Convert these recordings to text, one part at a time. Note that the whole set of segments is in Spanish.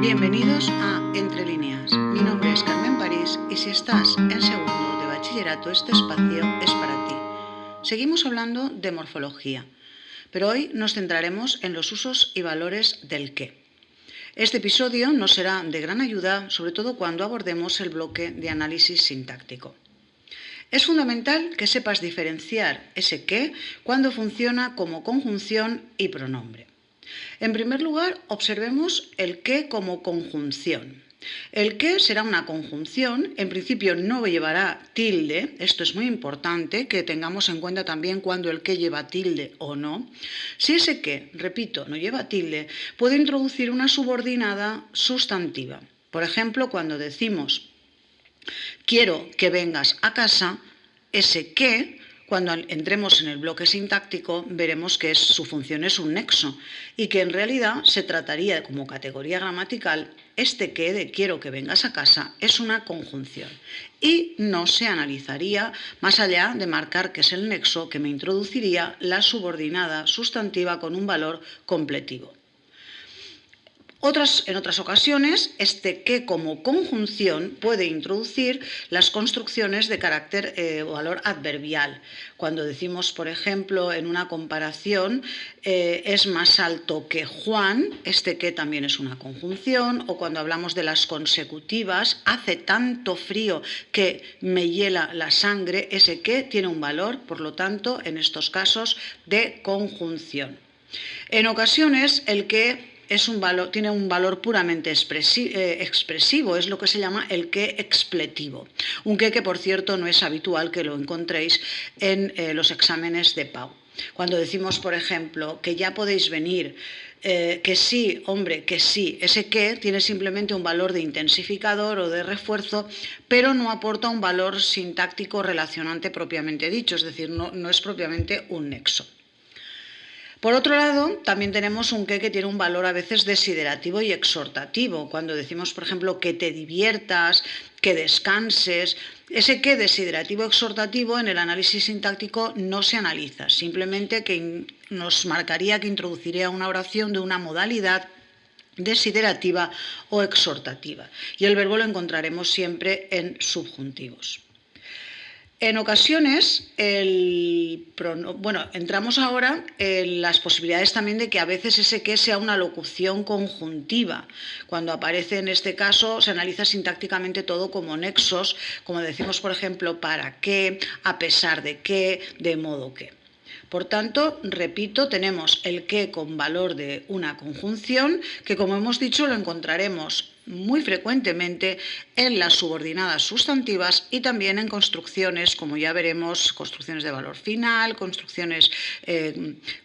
Bienvenidos a Entre Líneas. Mi nombre es Carmen París y si estás en segundo de bachillerato, este espacio es para ti. Seguimos hablando de morfología, pero hoy nos centraremos en los usos y valores del qué. Este episodio nos será de gran ayuda, sobre todo cuando abordemos el bloque de análisis sintáctico. Es fundamental que sepas diferenciar ese qué cuando funciona como conjunción y pronombre. En primer lugar, observemos el qué como conjunción. El qué será una conjunción, en principio no llevará tilde, esto es muy importante que tengamos en cuenta también cuando el qué lleva tilde o no. Si ese qué, repito, no lleva tilde, puede introducir una subordinada sustantiva. Por ejemplo, cuando decimos quiero que vengas a casa, ese qué, cuando entremos en el bloque sintáctico, veremos que su función es un nexo y que en realidad se trataría como categoría gramatical, este qué de quiero que vengas a casa es una conjunción y no se analizaría más allá de marcar que es el nexo que me introduciría la subordinada sustantiva con un valor completivo. En otras ocasiones, este qué como conjunción puede introducir las construcciones de carácter o valor adverbial. Cuando decimos, por ejemplo, en una comparación, es más alto que Juan, este qué también es una conjunción, o cuando hablamos de las consecutivas, hace tanto frío que me hiela la sangre, ese qué tiene un valor, por lo tanto, en estos casos, de conjunción. En ocasiones, el qué tiene un valor puramente expresivo, es lo que se llama el qué expletivo. Un qué que, por cierto, no es habitual que lo encontréis en los exámenes de PAU. Cuando decimos, por ejemplo, que ya podéis venir, que sí, hombre, que sí, ese qué tiene simplemente un valor de intensificador o de refuerzo, pero no aporta un valor sintáctico relacionante propiamente dicho, es decir, no es propiamente un nexo. Por otro lado, también tenemos un qué que tiene un valor a veces desiderativo y exhortativo. Cuando decimos, por ejemplo, que te diviertas, que descanses, ese qué desiderativo exhortativo en el análisis sintáctico no se analiza, simplemente que nos marcaría que introduciría una oración de una modalidad desiderativa o exhortativa. Y el verbo lo encontraremos siempre en subjuntivos. En ocasiones, entramos ahora en las posibilidades también de que a veces ese qué sea una locución conjuntiva. Cuando aparece en este caso, se analiza sintácticamente todo como nexos, como decimos, por ejemplo, para qué, a pesar de qué, de modo que. Por tanto, repito, tenemos el qué con valor de una conjunción, que como hemos dicho lo encontraremos muy frecuentemente en las subordinadas sustantivas y también en construcciones, como ya veremos, construcciones de valor final, construcciones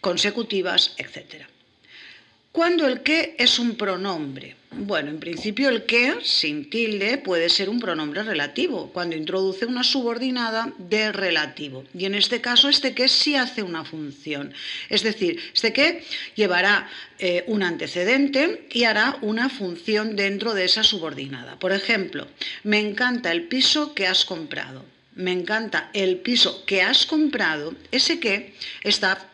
consecutivas, etc. ¿Cuándo el qué es un pronombre? Bueno, en principio el qué, sin tilde, puede ser un pronombre relativo, cuando introduce una subordinada de relativo. Y en este caso, este qué sí hace una función. Es decir, este qué llevará un antecedente y hará una función dentro de esa subordinada. Por ejemplo, me encanta el piso que has comprado. Me encanta el piso que has comprado. Ese qué está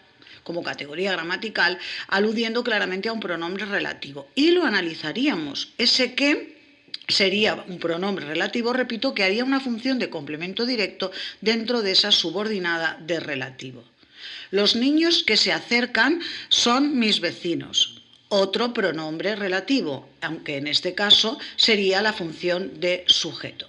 como categoría gramatical, aludiendo claramente a un pronombre relativo. Y lo analizaríamos. Ese qué sería un pronombre relativo, repito, que haría una función de complemento directo dentro de esa subordinada de relativo. Los niños que se acercan son mis vecinos. Otro pronombre relativo, aunque en este caso sería la función de sujeto.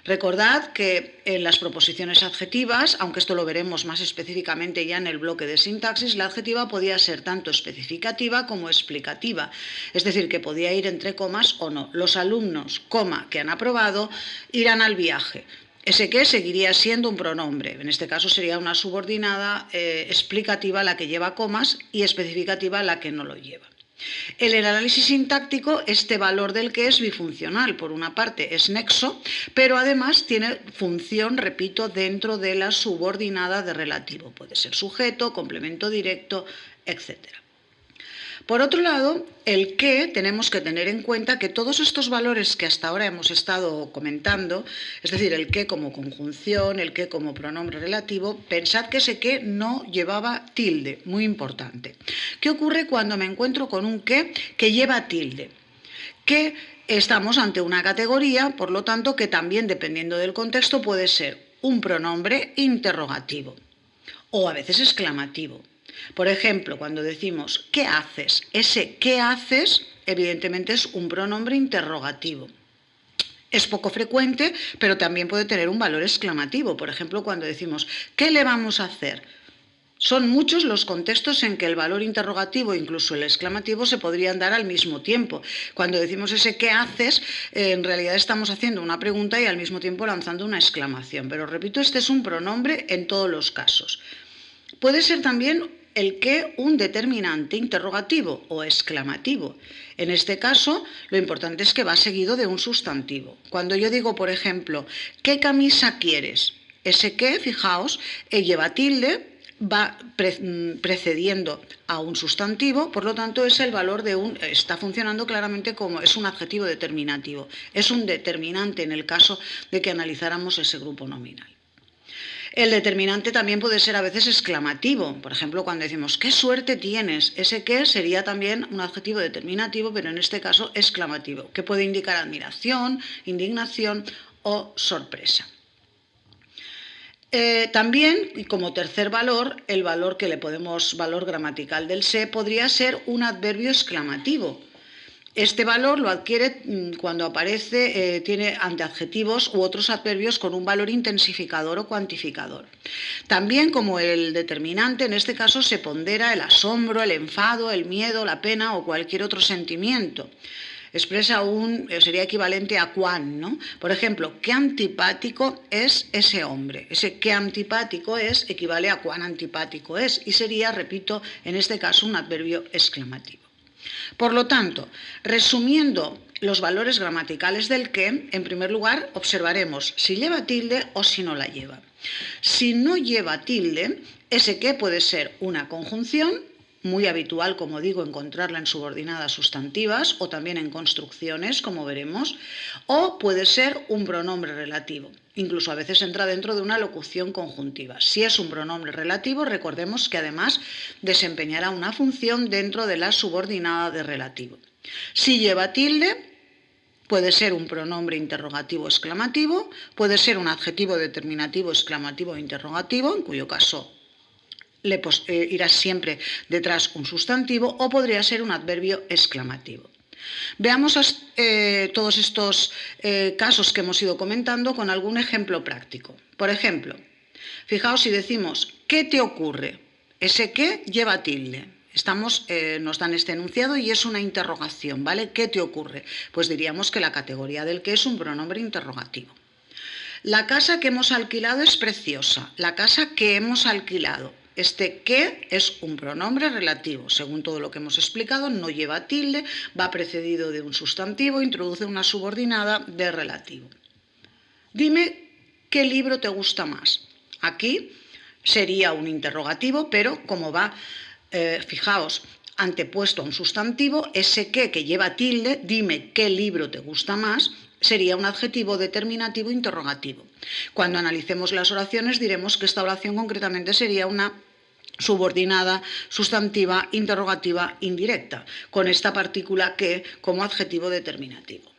Recordad que en las proposiciones adjetivas, aunque esto lo veremos más específicamente ya en el bloque de sintaxis, la adjetiva podía ser tanto especificativa como explicativa, es decir, que podía ir entre comas o no. Los alumnos, que han aprobado, irán al viaje. Ese qué seguiría siendo un pronombre, en este caso sería una subordinada explicativa la que lleva comas y especificativa la que no lo lleva. En el análisis sintáctico, este valor del qué es bifuncional. Por una parte es nexo, pero además tiene función, repito, dentro de la subordinada de relativo. Puede ser sujeto, complemento directo, etc. Por otro lado, el qué tenemos que tener en cuenta que todos estos valores que hasta ahora hemos estado comentando, es decir, el qué como conjunción, el qué como pronombre relativo, pensad que ese qué no llevaba tilde, muy importante. ¿Qué ocurre cuando me encuentro con un qué que lleva tilde? que estamos ante una categoría, por lo tanto, que también, dependiendo del contexto, puede ser un pronombre interrogativo o a veces exclamativo. Por ejemplo, cuando decimos ¿qué haces? Ese ¿qué haces? Evidentemente es un pronombre interrogativo. Es poco frecuente, pero también puede tener un valor exclamativo. Por ejemplo, cuando decimos ¿qué le vamos a hacer? Son muchos los contextos en que el valor interrogativo, incluso el exclamativo, se podrían dar al mismo tiempo. Cuando decimos ese ¿qué haces?, en realidad estamos haciendo una pregunta y al mismo tiempo lanzando una exclamación. Pero repito, este es un pronombre en todos los casos. Puede ser también el qué un determinante interrogativo o exclamativo. En este caso, lo importante es que va seguido de un sustantivo. Cuando yo digo, por ejemplo, ¿qué camisa quieres? Ese qué, fijaos, lleva tilde, va precediendo a un sustantivo, por lo tanto es el valor de está funcionando claramente como es un adjetivo determinativo, es un determinante en el caso de que analizáramos ese grupo nominal. El determinante también puede ser a veces exclamativo, por ejemplo cuando decimos ¿qué suerte tienes? Ese qué sería también un adjetivo determinativo, pero en este caso exclamativo, que puede indicar admiración, indignación o sorpresa. También, y como tercer valor, el valor que le podemos, valor gramatical del se, podría ser un adverbio exclamativo. Este valor lo adquiere cuando aparece, tiene anteadjetivos u otros adverbios con un valor intensificador o cuantificador. También, como el determinante, en este caso se pondera el asombro, el enfado, el miedo, la pena o cualquier otro sentimiento. Expresa sería equivalente a cuán, ¿no? Por ejemplo, qué antipático es ese hombre. Ese qué antipático es equivale a cuán antipático es y sería, repito, en este caso un adverbio exclamativo. Por lo tanto, resumiendo los valores gramaticales del qué, en primer lugar observaremos si lleva tilde o si no la lleva. Si no lleva tilde, ese qué puede ser una conjunción, muy habitual, como digo, encontrarla en subordinadas sustantivas o también en construcciones, como veremos, o puede ser un pronombre relativo. Incluso a veces entra dentro de una locución conjuntiva. Si es un pronombre relativo, recordemos que además desempeñará una función dentro de la subordinada de relativo. Si lleva tilde, puede ser un pronombre interrogativo exclamativo, puede ser un adjetivo determinativo exclamativo e interrogativo, en cuyo caso irá siempre detrás un sustantivo, o podría ser un adverbio exclamativo. Veamos todos estos casos que hemos ido comentando con algún ejemplo práctico. Por ejemplo, fijaos si decimos ¿qué te ocurre? Ese qué lleva tilde. Nos dan este enunciado y es una interrogación, ¿vale? ¿Qué te ocurre? Pues diríamos que la categoría del qué es un pronombre interrogativo. La casa que hemos alquilado es preciosa. La casa que hemos alquilado. Este qué es un pronombre relativo. Según todo lo que hemos explicado, no lleva tilde, va precedido de un sustantivo, introduce una subordinada de relativo. Dime qué libro te gusta más. Aquí sería un interrogativo, pero como va, fijaos, antepuesto a un sustantivo, ese qué que lleva tilde, dime qué libro te gusta más, sería un adjetivo determinativo interrogativo. Cuando analicemos las oraciones diremos que esta oración concretamente sería una subordinada, sustantiva, interrogativa, indirecta, con esta partícula que como adjetivo determinativo.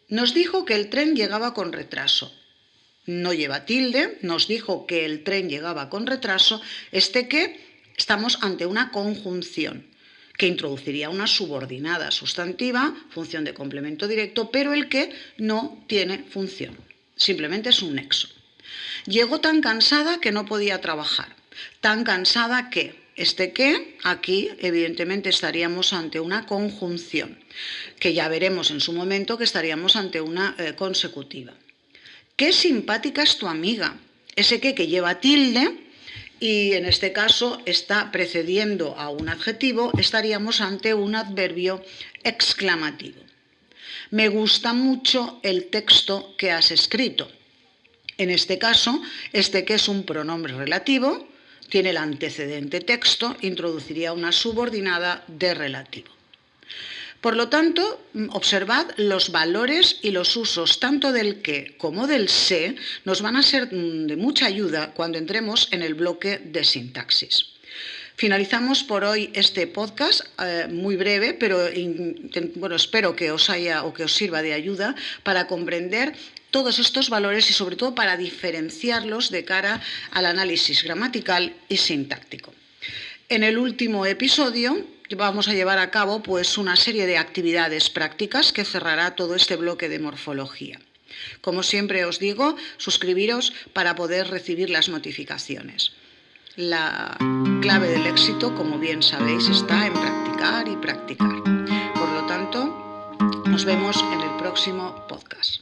Nos dijo que el tren llegaba con retraso. No lleva tilde, nos dijo que el tren llegaba con retraso. Este que estamos ante una conjunción que introduciría una subordinada sustantiva, función de complemento directo, pero el que no tiene función, simplemente es un nexo. Llegó tan cansada que no podía trabajar. Tan cansada que, este que, aquí evidentemente estaríamos ante una conjunción, que ya veremos en su momento que estaríamos ante una consecutiva. Qué simpática es tu amiga. Ese que lleva tilde y en este caso está precediendo a un adjetivo, estaríamos ante un adverbio exclamativo. Me gusta mucho el texto que has escrito. En este caso, este que es un pronombre relativo, tiene el antecedente texto, introduciría una subordinada de relativo. Por lo tanto, observad los valores y los usos tanto del que como del se nos van a ser de mucha ayuda cuando entremos en el bloque de sintaxis. Finalizamos por hoy este podcast muy breve, pero espero que os haya o que os sirva de ayuda para comprender todos estos valores y sobre todo para diferenciarlos de cara al análisis gramatical y sintáctico. En el último episodio vamos a llevar a cabo pues una serie de actividades prácticas que cerrará todo este bloque de morfología. Como siempre os digo, suscribiros para poder recibir las notificaciones. La clave del éxito, como bien sabéis, está en practicar y practicar. Por lo tanto, nos vemos en el próximo podcast.